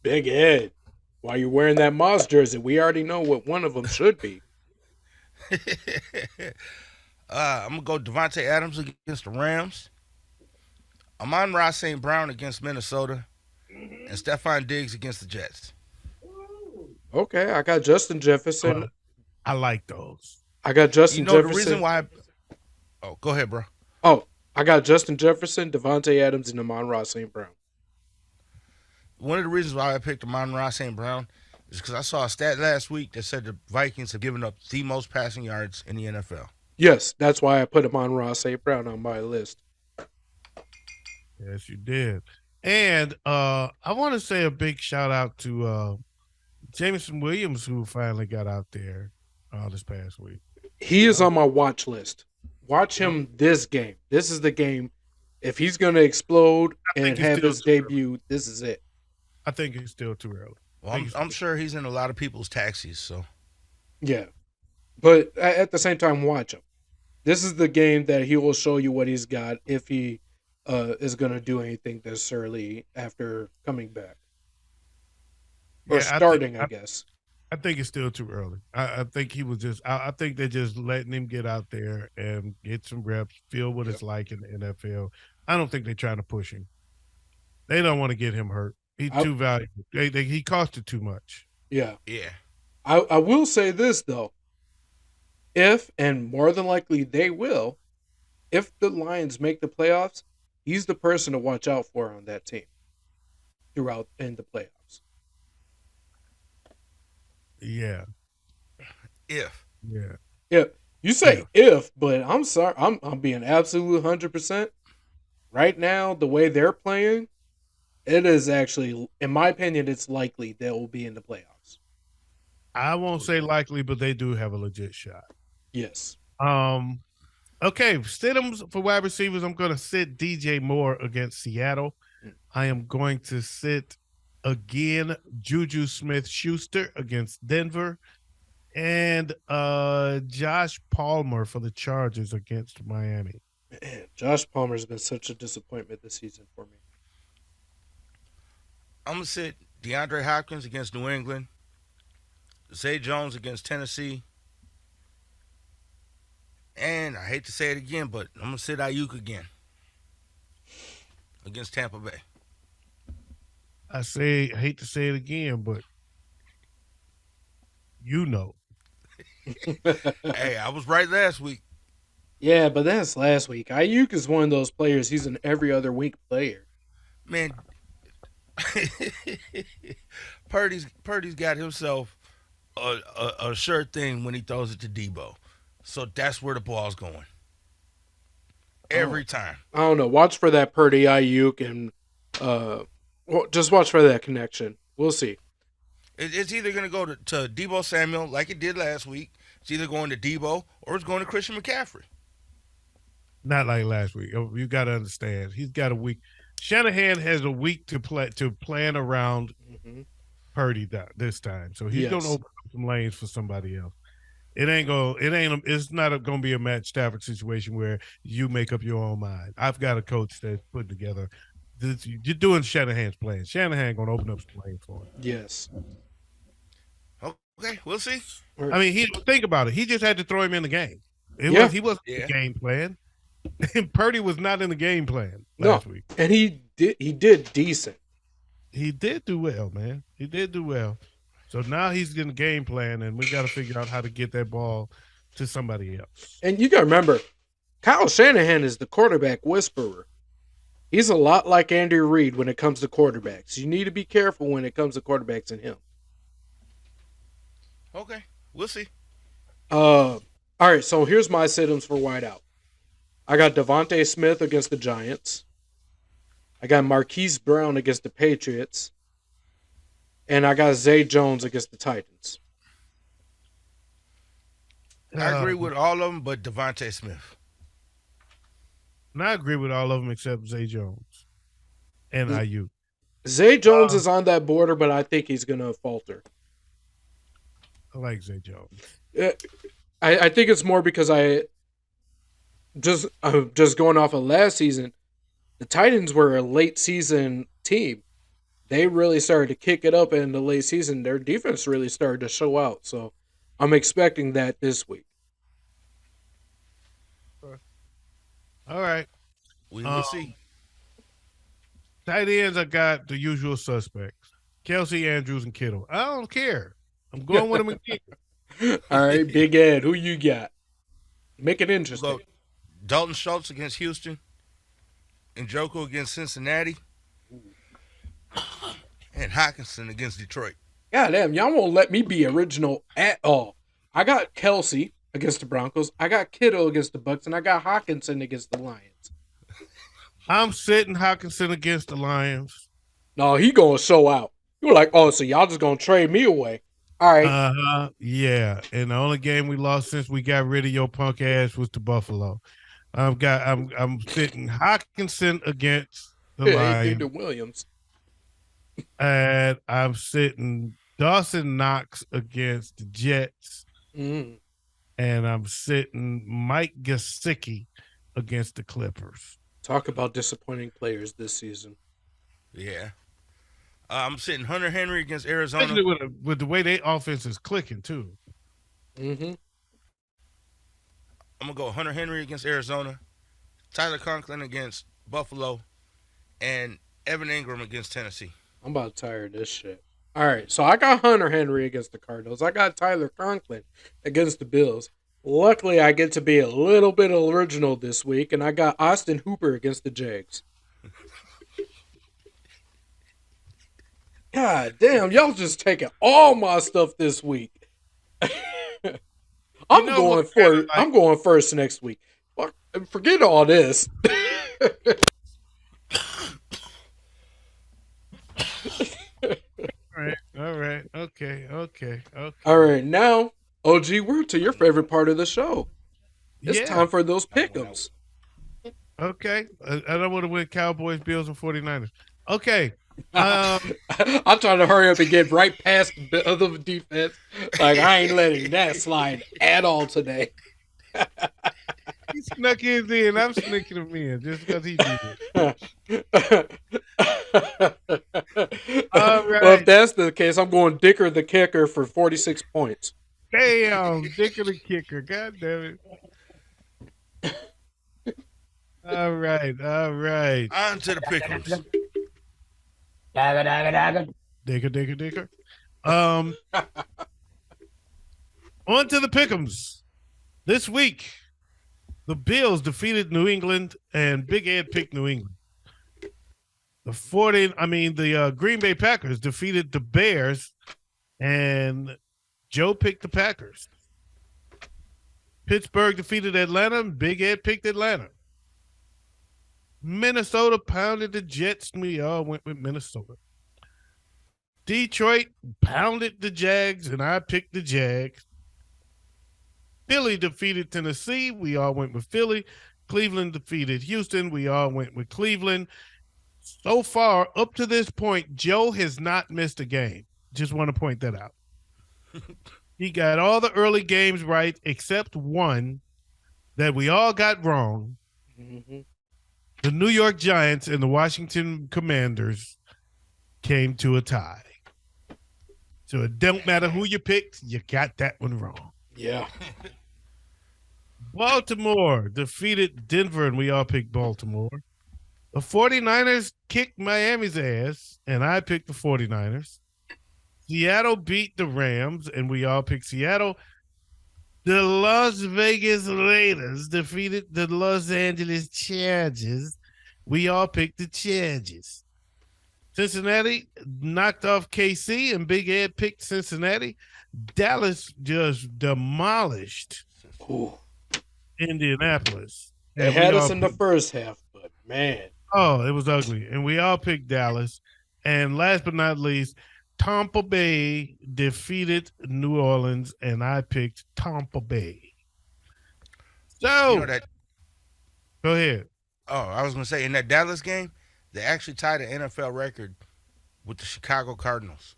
Big Ed. Why you wearing that Moss jersey? We already know what one of them should be. I'm gonna go Devontae Adams against the Rams, Amon-Ra St. Brown against Minnesota, and Stephon Diggs against the Jets. Okay, I got Justin Jefferson. I like those. I got Justin You know Jefferson. the reason why? Oh, go ahead, bro. Oh, I got Justin Jefferson, Devontae Adams, and Amon-Ra St. Brown. One of the reasons why I picked Amon-Ra St. Brown is because I saw a stat last week that said the Vikings have given up the most passing yards in the NFL. Yes, that's why I put Amon-Ra St. Brown on my list. Yes, you did. And I want to say a big shout out to Jameson Williams, who finally got out there this past week. He is on my watch list. Watch him this game. This is the game. If he's going to explode and have his debut, this is it. I think it's still too early. Well, I'm sure he's in a lot of people's taxis, so. Yeah. But at the same time, watch him. This is the game that he will show you what he's got if he is going to do anything this early after coming back. Or starting, I guess. I think it's still too early. I think he was just. I think they're just letting him get out there and get some reps, feel what it's like in the NFL. I don't think they're trying to push him. They don't want to get him hurt. He's too valuable. He costed too much. Yeah. Yeah. I will say this, though. If, and more than likely they will, if the Lions make the playoffs, he's the person to watch out for on that team throughout in the playoffs. Yeah. If. Yeah. Yeah. You say if, but I'm sorry. I'm being absolute 100%. Right now, the way they're playing, it is actually, in my opinion, it's likely they will be in the playoffs. I won't say likely, but they do have a legit shot. Yes. Okay, sit-ems for wide receivers. I'm going to sit DJ Moore against Seattle. I am going to sit again Juju Smith-Schuster against Denver, and Josh Palmer for the Chargers against Miami. Man, Josh Palmer's been such a disappointment this season for me. I'm going to sit DeAndre Hopkins against New England, Zay Jones against Tennessee. And I hate to say it again, but I'm going to sit Ayuk again against Tampa Bay. I hate to say it again, but you know. Hey, I was right last week. Yeah, but that's last week. Ayuk is one of those players. He's an every other week player. Man, Purdy's got himself a sure thing when he throws it to Debo. So that's where the ball's going. Every time. I don't know. Watch for that Purdy Ayuk and just watch for that connection. We'll see. It's either going to go to Debo Samuel like it did last week. It's either going to Debo or it's going to Christian McCaffrey. Not like last week. You got to understand. He's got a week. Shanahan has a week to plan around Purdy this time. So he's going to open up some lanes for somebody else. It's not going to be a Matt Stafford situation where you make up your own mind. I've got a coach that's putting together. You're doing Shanahan's plan. Shanahan going to open up some lanes for him. Yes. Okay, we'll see. I mean, think about it. He just had to throw him in the game. He wasn't in the game plan. And Purdy was not in the game plan last week. And he did decent. He did do well, man. He did do well. So now he's in the game plan, and we got to figure out how to get that ball to somebody else. And you got to remember, Kyle Shanahan is the quarterback whisperer. He's a lot like Andy Reid when it comes to quarterbacks. You need to be careful when it comes to quarterbacks and him. Okay, we'll see. All right, so here's my sit-ins for wideout. I got Devontae Smith against the Giants. I got Marquise Brown against the Patriots. And I got Zay Jones against the Titans. I agree with all of them but Devontae Smith. And I agree with all of them except Zay Jones and Ayuk. Zay Jones is on that border, but I think he's going to falter. I like Zay Jones. I think it's more because I'm just going off of last season. The Titans were a late season team. They really started to kick it up in the late season. Their defense really started to show out. So I'm expecting that this week. All right. We will see. Tight ends, I got the usual suspects. Kelsey, Andrews, and Kittle. I don't care. I'm going with them again. All right, Big Ed, who you got? Make it interesting. We'll go Dalton Schultz against Houston. Njoku against Cincinnati. And Hawkinson against Detroit. God damn, y'all won't let me be original at all. I got Kelsey against the Broncos. I got Kittle against the Bucks, and I got Hawkinson against the Lions. I'm sitting Hawkinson against the Lions. No, he gonna show out. You were like, oh, so y'all just gonna trade me away? All right. Yeah. And the only game we lost since we got rid of your punk ass was to Buffalo. I'm sitting Hawkinson against the Lions. Williams. And I'm sitting Dawson Knox against the Jets. Mm. And I'm sitting Mike Gesicki against the Clippers. Talk about disappointing players this season. Yeah. I'm sitting Hunter Henry against Arizona. Especially with the way their offense is clicking, too. Mm-hmm. I'm going to go Hunter Henry against Arizona, Tyler Conklin against Buffalo, and Evan Ingram against Tennessee. I'm about tired of this shit. All right, so I got Hunter Henry against the Cardinals. I got Tyler Conklin against the Bills. Luckily, I get to be a little bit original this week, and I got Austin Hooper against the Jags. God damn, y'all just taking all my stuff this week. I'm going first next week. Forget all this. All right. Okay. All right, now, OG, we're to your favorite part of the show. It's time for those pick'ems. Okay. I don't want to win Cowboys, Bills, and 49ers. Okay. I'm trying to hurry up and get right past the other defense. Like, I ain't letting that slide at all today. He snuck his in. I'm sneaking him in just because he did it. All Well, if right. that's the case, I'm going Dicker the kicker for 46 points. Damn, Dick of the kicker. God damn it. All right. All right. On to the pick'ems. Dicker, dicker, dicker. On to the pick'ems. This week, the Bills defeated New England, and Big Ed picked New England. The Green Bay Packers defeated the Bears, and Joe picked the Packers. Pittsburgh defeated Atlanta, and Big Ed picked Atlanta. Minnesota pounded the Jets, and we all went with Minnesota. Detroit pounded the Jags, and I picked the Jags. Philly defeated Tennessee. We all went with Philly. Cleveland defeated Houston. We all went with Cleveland. So far, up to this point, Joe has not missed a game. Just want to point that out. He got all the early games right except one that we all got wrong. Mm-hmm. The New York Giants and the Washington Commanders came to a tie. So it don't matter who you picked, you got that one wrong. Yeah. Baltimore defeated Denver, and we all picked Baltimore. The 49ers kicked Miami's ass, and I picked the 49ers. Seattle beat the Rams, and we all picked Seattle. The Las Vegas Raiders defeated the Los Angeles Chargers. We all picked the Chargers. Cincinnati knocked off KC, and Big Ed picked Cincinnati. Dallas just demolished Ooh. Indianapolis. They And we had all us in the picked- first half, but man. Oh, it was ugly. And we all picked Dallas. And last but not least, Tampa Bay defeated New Orleans, and I picked Tampa Bay. So, You know that? go ahead. Oh, I was gonna say in that Dallas game, they actually tied an NFL record with the Chicago Cardinals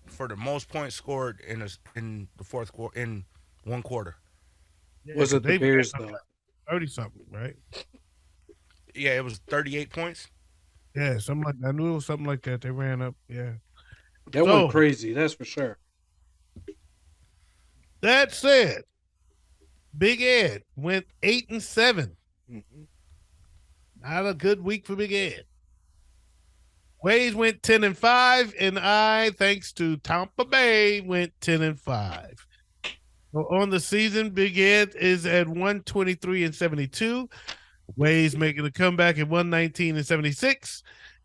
for the most points scored in the fourth quarter in one quarter. Was it the They Bears, got though? 30-something, right? Yeah, it was 38 points. Yeah, something like I knew it was something like that. They ran up. Yeah. That So- went crazy, that's for sure. That said, Big Ed went 8-7. Mm-hmm. Not a good week for Big Ed. Wayz went 10-5, and I, thanks to Tampa Bay, went 10-5. So on the season, Big Ed is at 123-72. Wayz making a comeback at 119-76.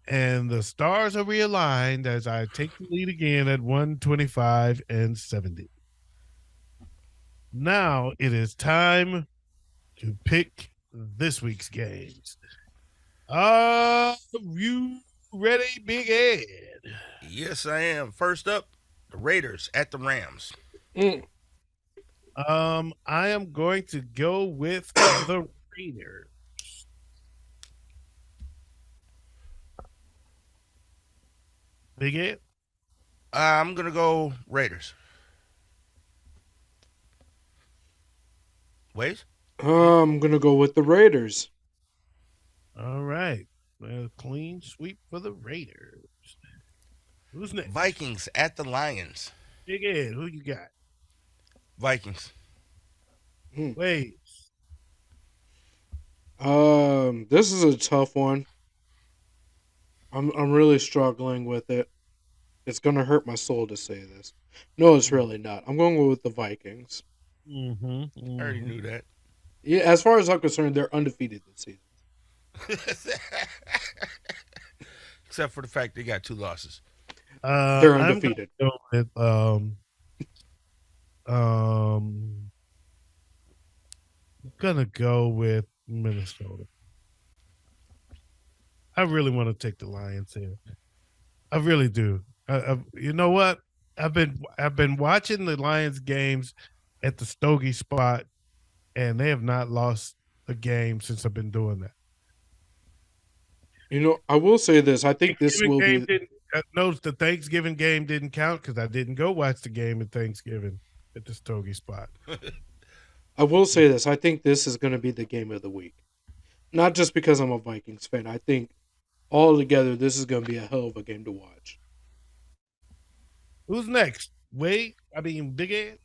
And the stars are realigned as I take the lead again at 125-70. Now it is time to pick this week's games. Are you ready, Big Ed? Yes, I am. First up, the Raiders at the Rams. Mm. I am going to go with the Raiders. Big Ed? I'm gonna go Raiders. Wayz? I'm gonna go with the Raiders. All right. Well, clean sweep for the Raiders. Who's next? Vikings at the Lions. Big Ed, who you got? Vikings. Wait. This is a tough one. I'm really struggling with it. It's gonna hurt my soul to say this. No, it's really not. I'm going to go with the Vikings. Mm-hmm. I already knew that. Yeah, as far as I'm concerned, they're undefeated this season. Except for the fact they got 2 losses. They're undefeated. I'm gonna go with, gonna go with Minnesota. I really want to take the Lions here. I really do. You know what? I've been watching the Lions games at the Stogie spot, and they have not lost a game since I've been doing that. You know, I will say this. I think this will be. Notice the Thanksgiving game didn't count because I didn't go watch the game at Thanksgiving at the Stogie spot. I will say this. I think this is going to be the game of the week. Not just because I'm a Vikings fan. I think Altogether, this is going to be a hell of a game to watch. Who's next? Wade? I mean, Big Ed?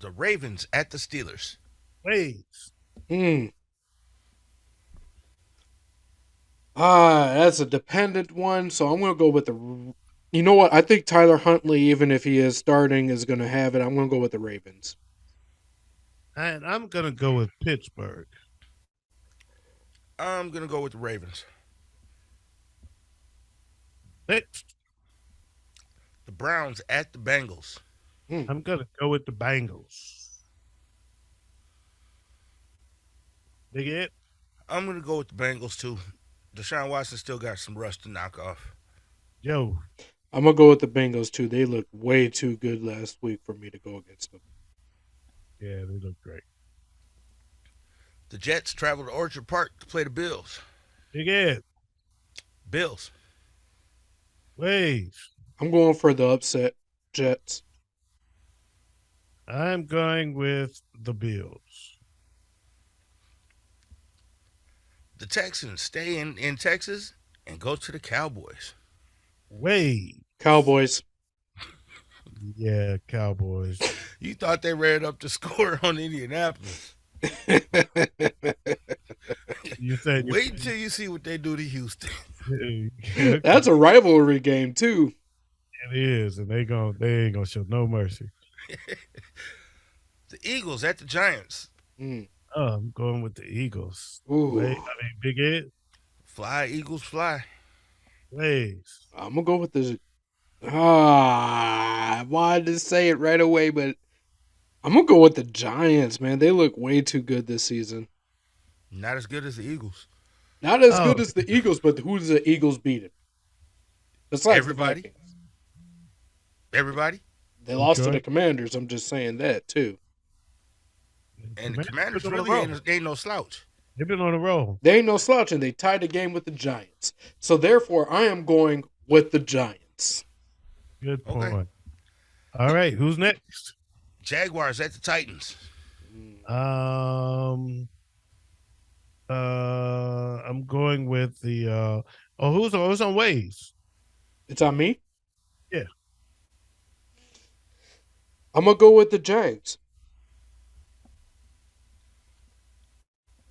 The Ravens at the Steelers. Wayz. That's a dependent one, so I'm going to go with the. You know what? I think Tyler Huntley, even if he is starting, is going to have it. I'm going to go with the Ravens. And I'm going to go with Pittsburgh. I'm going to go with the Ravens. Next, The Browns at the Bengals. I'm going to go with the Bengals. Big Ed? I'm going to go with the Bengals, too. Deshaun Watson still got some rust to knock off. Joe. I'm going to go with the Bengals, too. They looked way too good last week for me to go against them. Yeah, they look great. The Jets travel to Orchard Park to play the Bills. Big Ed. Bills. Wayz. I'm going for the upset Jets. I'm going with the Bills. The Texans stay in Texas and go to the Cowboys. Wade. Cowboys. Yeah, Cowboys. You thought they ran up the score on Indianapolis. You said Wait until you see what they do to Houston. That's a rivalry game, too. It is, and they ain't gonna show no mercy. The Eagles at the Giants. Oh, I'm going with the Eagles. Ooh. Wait, Big Ed. Fly, Eagles, fly. Wayz. I'm going to go with the. I wanted to say it right away, but I'm going to go with the Giants, man. They look way too good this season. Not as good as the Eagles. Not as good as the Eagles, but who's the Eagles beating? Besides Everybody. the Vikings. Everybody. They lost to the Commanders. I'm just saying that, too. And the Commanders really ain't no slouch. They've been on a roll. They ain't no slouch, and they tied the game with the Giants. So, therefore, I am going with the Giants. Good point. Okay. All right, who's next? Jaguars at the Titans. I'm going with the who's on Wayz? It's on me? Yeah. I'm going to go with the Jags.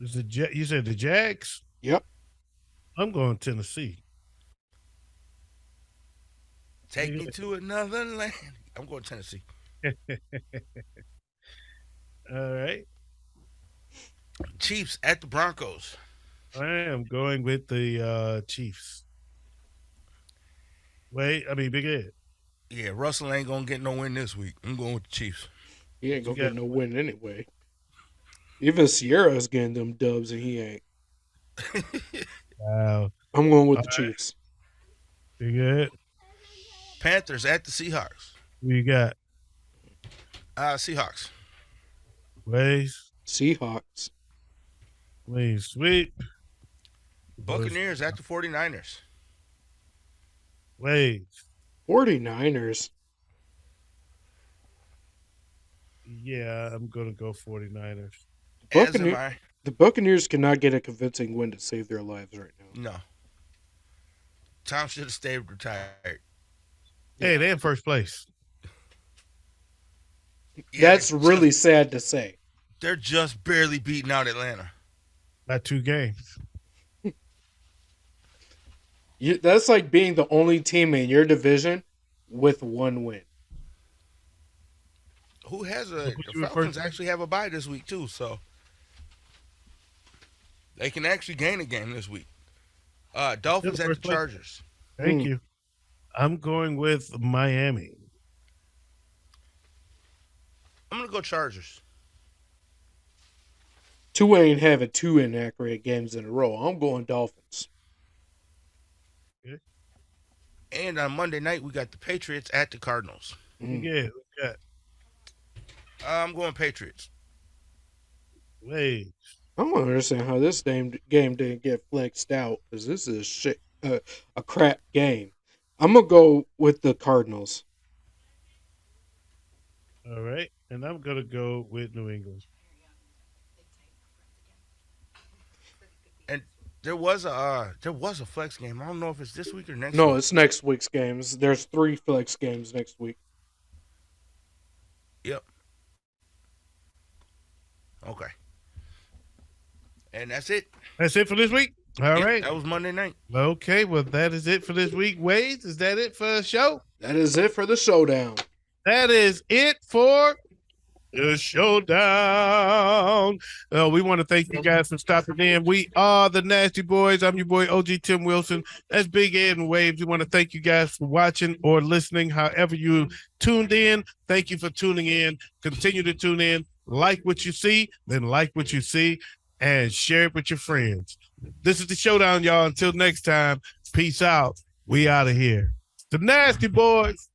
Is you said the Jags? Yep. I'm going Tennessee. Take me to another land. I'm going Tennessee. All right. Chiefs at the Broncos. I am going with the Chiefs. Big Ed. Yeah, Russell ain't going to get no win this week. I'm going with the Chiefs. He ain't going to get no win anyway. Even Sierra's getting them dubs, and he ain't. Wow. I'm going with the Chiefs. Big Ed. Panthers at the Seahawks. Who you got? Seahawks. Wayz. Seahawks. Wayz. Sweep. Buccaneers at the 49ers. Wayz. 49ers. Yeah, I'm going to go 49ers. As am I. The Buccaneers cannot get a convincing win to save their lives right now. No. Tom should have stayed retired. Hey, they're in first place. Yeah, That's really sad to say. They're just barely beating out Atlanta. By 2 games. That's like being the only team in your division with 1 win. Who has the Falcons actually have a bye this week too, so they can actually gain a game this week. Dolphins at the Chargers. Thank you. I'm going with Miami. I'm gonna go Chargers. Two ain't having 2 inaccurate games in a row. I'm going Dolphins. Okay. And on Monday night we got the Patriots at the Cardinals. Yeah, who got? I'm going Patriots. Wayz. I don't understand how this game didn't get flexed out, because this is a crap game. I'm going to go with the Cardinals. All right. And I'm going to go with New England. And There was a flex game. I don't know if it's this week or next No, week. it's next week's games. There's 3 flex games next week. Yep. Okay. And that's it. That's it for this week. All Yep, right. That was Monday night. Okay, well, that is it for this week. Wayz, is that it for the show? That is it for the showdown. That is it for the showdown. We want to thank you guys for stopping in. We are the Nasty Boys. I'm your boy, OG Tim Wilson. That's Big Ed and Waves. We want to thank you guys for watching or listening, however you tuned in. Thank you for tuning in. Continue to tune in. Like what you see, then like what you see, and share it with your friends. This is the showdown, y'all. Until next time, peace out. We out of here. The Nasty Boys.